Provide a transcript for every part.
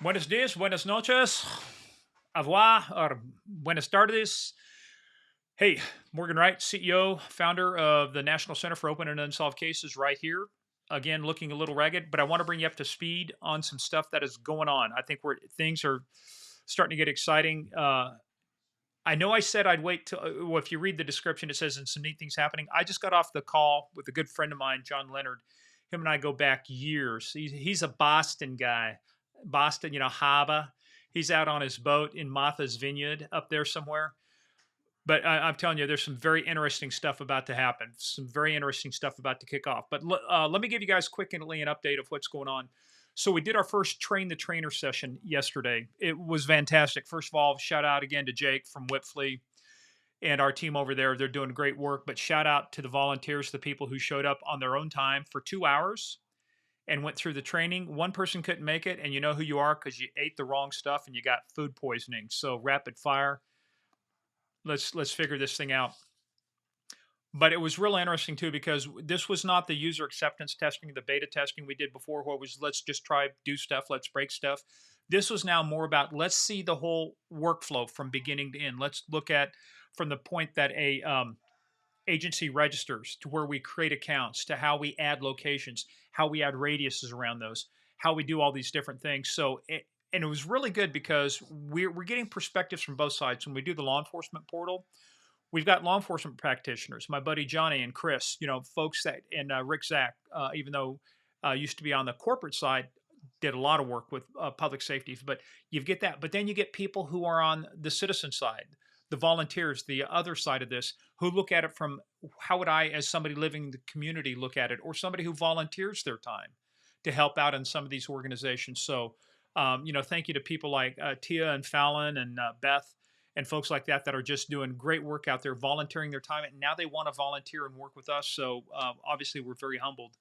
Buenos dias, buenas noches, au revoir, or buenas tardes. Hey, Morgan Wright, CEO, founder of the National Center for Open and Unsolved Cases, right here. Again, looking a little ragged, but I want to bring you up to speed on some stuff that is going on. I think things are starting to get exciting. I know I said I'd wait till, well, if you read the description, it says, and some neat things happening. I just got off the call with a good friend of mine, John Leonard. Him and I go back years. He's a Boston guy. Boston, Harbor. He's out on his boat in Martha's Vineyard up there somewhere. But I'm telling you, there's some very interesting stuff about to happen. Some very interesting stuff about to kick off. But let me give you guys quickly an update of what's going on. So we did our first train the trainer session yesterday. It was fantastic. First of all, shout out again to Jake from Whipfley and our team over there. They're doing great work. But shout out to the volunteers, the people who showed up on their own time for 2 hours and went through the training. One person couldn't make it, and you know who you are because you ate the wrong stuff and you got food poisoning. So rapid fire. Let's figure this thing out. But it was real interesting too because this was not the user acceptance testing, the beta testing we did before, where it was let's just try do stuff, let's break stuff. This was now more about let's see the whole workflow from beginning to end. Let's look at from the point that a agency registers to where we create accounts to how we add locations, how we add radiuses around those, how we do all these different things. And it was really good because we're getting perspectives from both sides. When we do the law enforcement portal, we've got law enforcement practitioners, my buddy Johnny and Chris, folks that, and Rick Zach, even though used to be on the corporate side, did a lot of work with public safety. But you get that. But then you get people who are on the citizen side, the volunteers, the other side of this, who look at it from how would I, as somebody living in the community, look at it, or somebody who volunteers their time to help out in some of these organizations. So, thank you to people like Tia and Fallon and Beth and folks like that that are just doing great work out there, volunteering their time, and now they want to volunteer and work with us. So obviously, we're very humbled.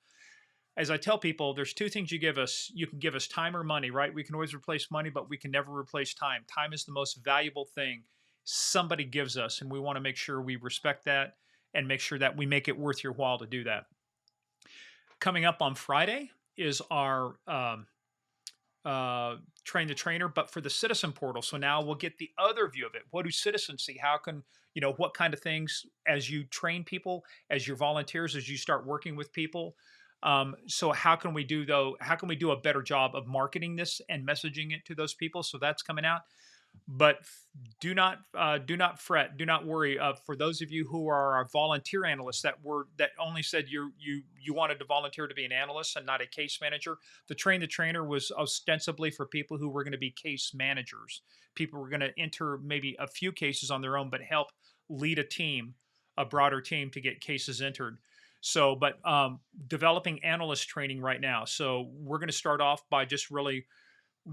As I tell people, there's two things you give us. You can give us time or money, right? We can always replace money, but we can never replace time. Time is the most valuable thing somebody gives us, and we want to make sure we respect that and make sure that we make it worth your while to do that. Coming up on Friday is our train the trainer, but for the citizen portal. So now we'll get the other view of it. What do citizens see? How can, what kind of things as you train people, as your volunteers, as you start working with people? So how can we do though? How can we do a better job of marketing this and messaging it to those people? So that's coming out. But do not fret, do not worry. For those of you who are our volunteer analysts that only said you wanted to volunteer to be an analyst and not a case manager, the train the trainer was ostensibly for people who were going to be case managers. People were going to enter maybe a few cases on their own, but help lead a team, a broader team to get cases entered. So, but developing analyst training right now. So we're going to start off by just really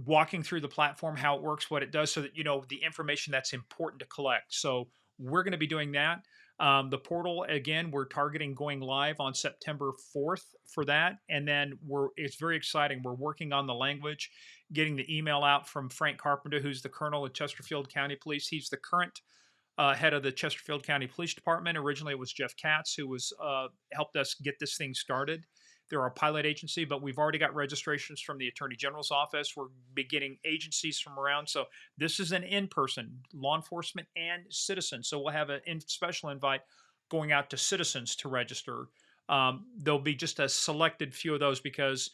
walking through the platform, how it works, what it does, so that you know the information that's important to collect. So we're going to be doing that. The portal again, we're targeting going live on September 4th for that, and then it's very exciting. We're working on the language, getting the email out from Frank Carpenter, who's the colonel of Chesterfield County Police. He's the current head of the Chesterfield County Police Department. Originally, it was Jeff Katz who was helped us get this thing started. They're our pilot agency, but we've already got registrations from the Attorney General's office. We're beginning agencies from around. So this is an in-person law enforcement and citizens. So we'll have a special invite going out to citizens to register. There'll be just a selected few of those because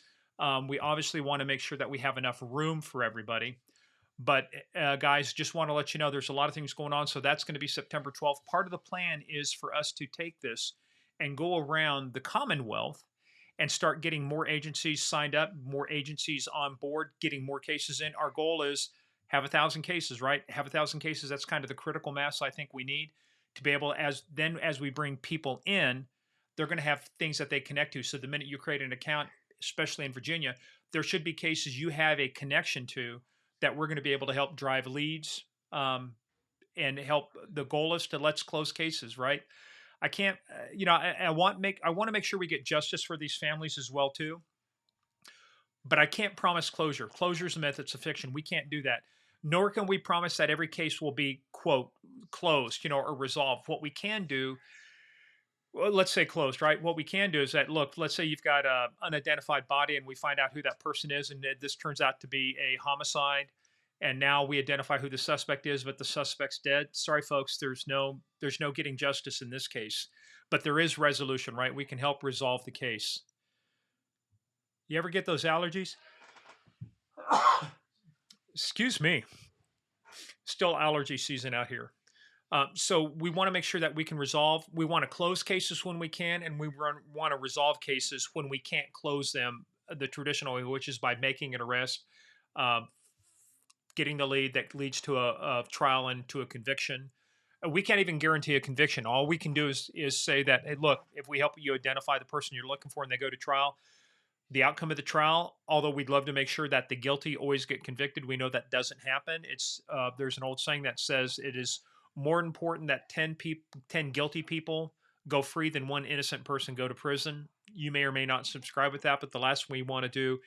we obviously want to make sure that we have enough room for everybody. But guys, just want to let you know there's a lot of things going on. So that's going to be September 12th. Part of the plan is for us to take this and go around the Commonwealth and start getting more agencies signed up, more agencies on board, getting more cases in. Our goal is have 1,000 cases, right? Have 1,000 cases. That's kind of the critical mass I think we need to be able, as we bring people in, they're going to have things that they connect to. So the minute you create an account, especially in Virginia, there should be cases you have a connection to that we're going to be able to help drive leads and help. The goal is to let's close cases, right? I can't, I want to make sure we get justice for these families as well too. But I can't promise closure. Closure is a myth. It's a fiction. We can't do that. Nor can we promise that every case will be quote closed, or resolved. What we can do well, let's say closed, right? What we can do is that, look, let's say you've got a unidentified body and we find out who that person is, and this turns out to be a homicide. And now we identify who the suspect is, but the suspect's dead. Sorry, folks, there's no getting justice in this case, but there is resolution, right? We can help resolve the case. You ever get those allergies? Excuse me. Still allergy season out here. So we want to make sure that we can resolve. We want to close cases when we can, and we want to resolve cases when we can't close them the traditional way, which is by making an arrest, uh, getting the lead that leads to a trial and to a conviction. We can't even guarantee a conviction. All we can do is say that, hey, look, if we help you identify the person you're looking for and they go to trial, the outcome of the trial, although we'd love to make sure that the guilty always get convicted, we know that doesn't happen. It's there's an old saying that says it is more important that 10 guilty people go free than one innocent person go to prison. You may or may not subscribe with that, but the last thing we want to do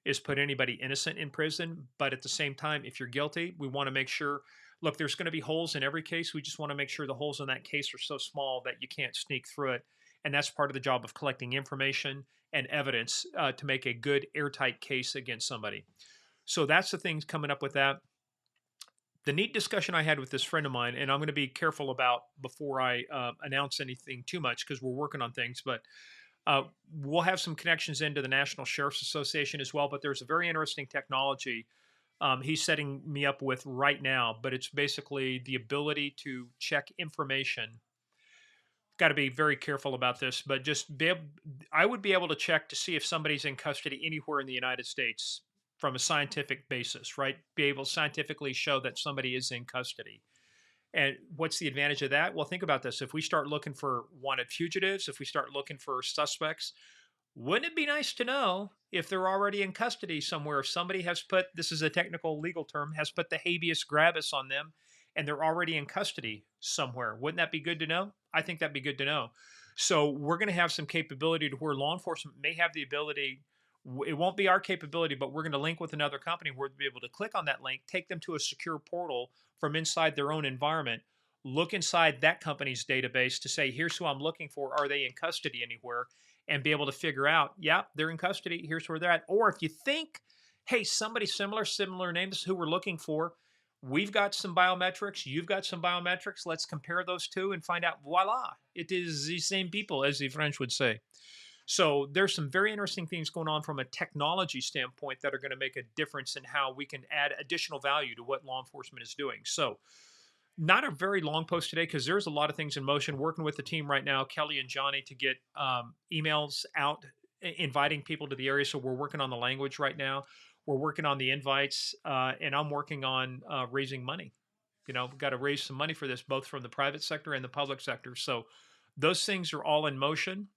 is put anybody innocent in prison. But at the same time, if you're guilty, we want to make sure, look, there's going to be holes in every case. We just want to make sure the holes in that case are so small that you can't sneak through it. And that's part of the job of collecting information and evidence to make a good airtight case against somebody. So that's the things coming up with that. The neat discussion I had with this friend of mine, and I'm going to be careful about before I announce anything too much because we're working on things, but we'll have some connections into the National Sheriff's Association as well. But there's a very interesting technology he's setting me up with right now, but it's basically the ability to check information. Got to be very careful about this, but I would be able to check to see if somebody's in custody anywhere in the United States from a scientific basis, right? Be able to scientifically show that somebody is in custody. And what's the advantage of that? Well, think about this. If we start looking for wanted fugitives, if we start looking for suspects, wouldn't it be nice to know if they're already in custody somewhere? If somebody has put, this is a technical legal term, has put the habeas grabus on them and they're already in custody somewhere. Wouldn't that be good to know? I think that'd be good to know. So we're going to have some capability to where law enforcement may have the ability. It won't be our capability, but we're going to link with another company where they'll be able to click on that link, take them to a secure portal from inside their own environment, look inside that company's database to say, here's who I'm looking for. Are they in custody anywhere? And be able to figure out, yeah, they're in custody. Here's where they're at. Or if you think, hey, somebody similar names who we're looking for, we've got some biometrics, you've got some biometrics. Let's compare those two and find out, voila, it is the same people, as the French would say. So there's some very interesting things going on from a technology standpoint that are going to make a difference in how we can add additional value to what law enforcement is doing. So not a very long post today because there's a lot of things in motion. Working with the team right now, Kelly and Johnny, to get emails out inviting people to the area. So we're working on the language right now. We're working on the invites, and I'm working on raising money. We've got to raise some money for this, both from the private sector and the public sector. So those things are all in motion.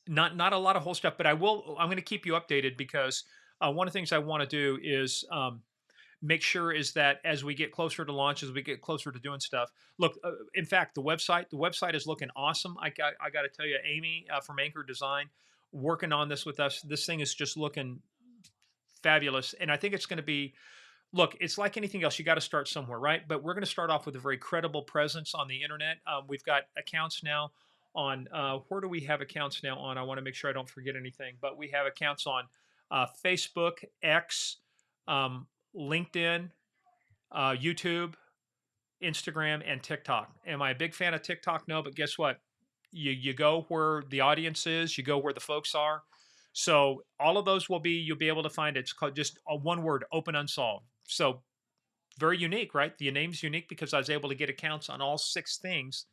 Not a lot of whole stuff, but I'm going to keep you updated because one of the things I want to do is make sure is that as we get closer to launch, as we get closer to doing stuff. Look, in fact, the website is looking awesome. I got to tell you, Amy from Anchor Design, working on this with us. This thing is just looking fabulous, and I think it's going to be. Look, it's like anything else. You got to start somewhere, right? But we're going to start off with a very credible presence on the internet. We've got accounts now on where do we have accounts now on? I want to make sure I don't forget anything, but we have accounts on Facebook, X, LinkedIn, YouTube, Instagram, and TikTok. Am I a big fan of TikTok? No, but guess what? You go where the audience is, you go where the folks are. So all of those you'll be able to find it's called just a one word, open unsolved. So very unique, right? The name's unique because I was able to get accounts on all 6 things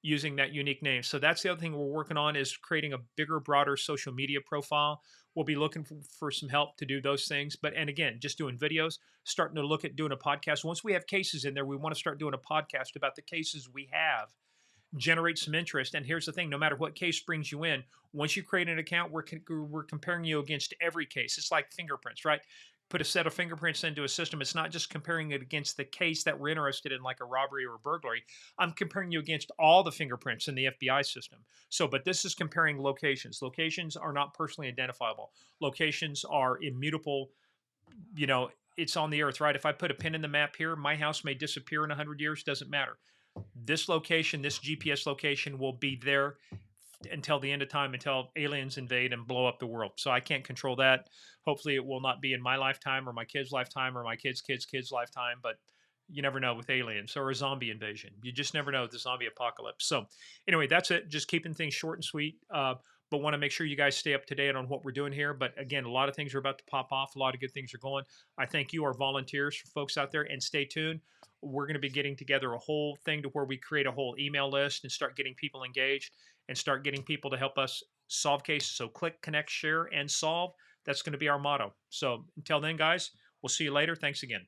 using that unique name. So that's the other thing we're working on is creating a bigger, broader social media profile. We'll be looking for some help to do those things. And again, just doing videos, starting to look at doing a podcast. Once we have cases in there, we want to start doing a podcast about the cases we have, generate some interest. And here's the thing, no matter what case brings you in, once you create an account, we're comparing you against every case. It's like fingerprints, right? Put a set of fingerprints into a system. It's not just comparing it against the case that we're interested in, like a robbery or a burglary. I'm comparing you against all the fingerprints in the FBI system. So, but this is comparing locations. Locations are not personally identifiable. Locations are immutable. It's on the earth, right? If I put a pin in the map here, my house may disappear in 100 years. Doesn't matter. this location, this GPS location will be there until the end of time, until aliens invade and blow up the world. So I can't control that. Hopefully, it will not be in my lifetime or my kids' lifetime or my kids' lifetime. But you never know with aliens or a zombie invasion. You just never know with the zombie apocalypse. So anyway, that's it. Just keeping things short and sweet. But want to make sure you guys stay up to date on what we're doing here. But again, a lot of things are about to pop off. A lot of good things are going. I thank you, our volunteers, for folks out there, and stay tuned. We're going to be getting together a whole thing to where we create a whole email list and start getting people engaged and start getting people to help us solve cases. So click, connect, share, and solve. That's going to be our motto. So until then, guys, we'll see you later. Thanks again.